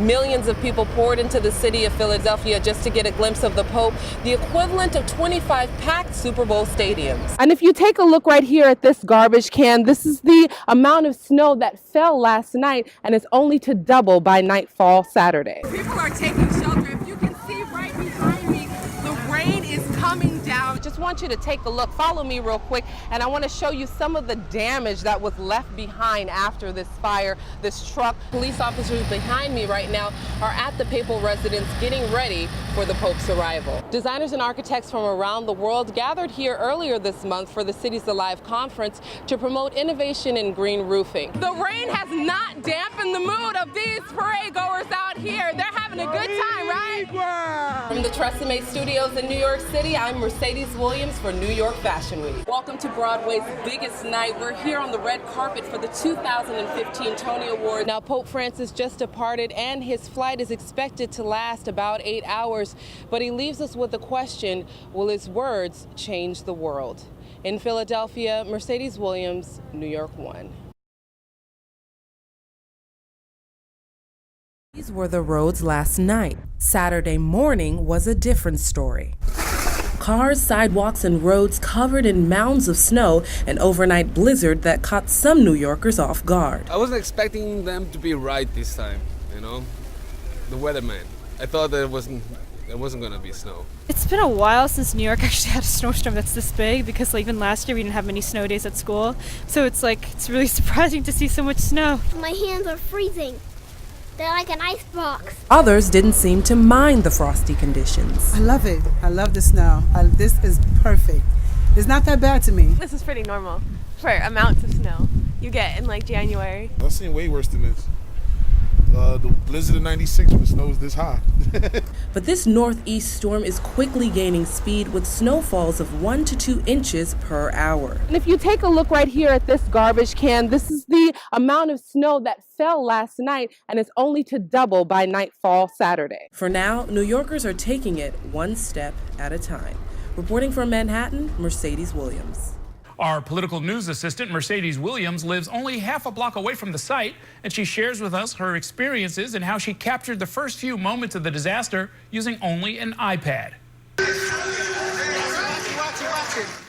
Millions of people poured into the city of Philadelphia just to get a glimpse of the Pope, the equivalent of 25 packed Super Bowl stadiums. And if you take a look right here at this garbage can, this is the amount of snow that fell last night, and it's only to double by nightfall Saturday. People are taking shelter. If you can see right behind me, the rain is coming down. I just want you to take a look. Follow me real quick, and I want to show you some of the damage that was left behind after this fire, this truck. Police officers behind me right now are at the papal residence getting ready for the Pope's arrival. Designers and architects from around the world gathered here earlier this month for the Cities Alive conference to promote innovation in green roofing. The rain has not dampened the mood of these parade goers out here. They're having a good time, right? From the Tresemme Studios in New York City, I'm Mercedes.Williams for New York Fashion Week. Welcome to Broadway's biggest night. We're here on the red carpet for the 2015 Tony Awards. Now, Pope Francis just departed, and his flight is expected to last about 8 hours. But he leaves us with the question, will his words change the world? In Philadelphia, Mercedes.Williams, New York 1. These were the roads last night. Saturday morning was a different story. Cars, sidewalks, and roads covered in mounds of snow, an overnight blizzard that caught some New Yorkers off guard. I wasn't expecting them to be right this time, you know? The weatherman. I thought that it wasn't going to be snow. It's been a while since New York actually had a snowstorm that's this big, because even last year we didn't have many snow days at school. So it's really surprising to see so much snow. My hands are freezing. They're like an ice box. Others didn't seem to mind the frosty conditions. I love it. I love the snow. This is perfect. It's not that bad to me. This is pretty normal for amounts of snow you get in like January. I've seen way worse than this. The blizzard of '96 when the snow was this high. But this northeast storm is quickly gaining speed with snowfalls of 1 to 2 inches per hour. And if you take a look right here at this garbage can, this is the amount of snow that fell last night, and it's only to double by nightfall Saturday. For now, New Yorkers are taking it one step at a time. Reporting from Manhattan, Mercedes.Williams. Our political news assistant, Mercedes.Williams, lives only half a block away from the site, and she shares with us her experiences and how she captured the first few moments of the disaster using only an iPad.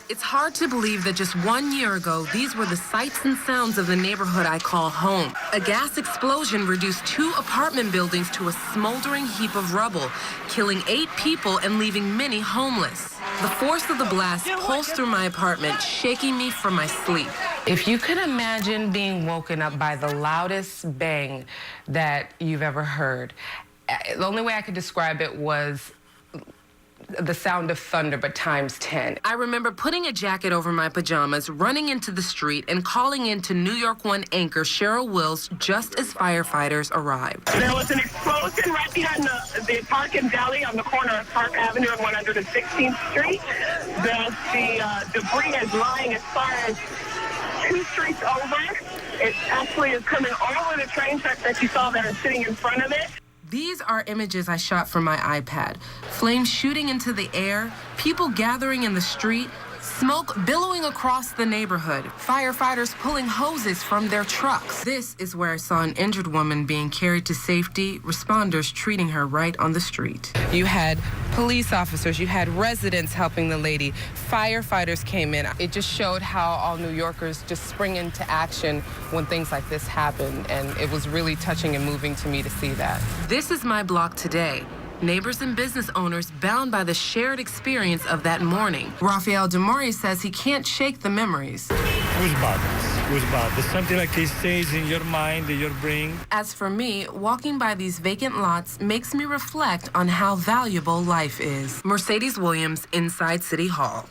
It's hard to believe that just 1 year ago, these were the sights and sounds of the neighborhood I call home. A gas explosion reduced 2 apartment buildings to a smoldering heap of rubble, killing 8 people and leaving many homeless. The force of the blast pulsed through my apartment, shaking me from my sleep. If you could imagine being woken up by the loudest bang that you've ever heard, the only way I could describe it was the sound of thunder, but times 10. I remember putting a jacket over my pajamas, running into the street, and calling in to New York 1 anchor Cheryl Wills just as firefighters arrived. There was an explosion right behind the Park and Deli on the corner of Park Avenue and 116th Street. The debris is lying as far as 2 streets over. It actually is coming over the train tracks that you saw that are sitting in front of it. These are images I shot from my iPad. Flames shooting into the air, people gathering in the street, smoke billowing across the neighborhood, firefighters pulling hoses from their trucks. This is where I saw an injured woman being carried to safety, responders treating her right on the street. You had police officers, you had residents helping the lady, firefighters came in. It just showed how all New Yorkers just spring into action when things like this happen, and it was really touching and moving to me to see that. This is my block today. Neighbors and business owners bound by the shared experience of that morning. Rafael Demori says he can't shake the memories. Goosebumps. There's something like it stays in your mind, in your brain. As for me, walking by these vacant lots makes me reflect on how valuable life is. Mercedes.Williams, inside City Hall.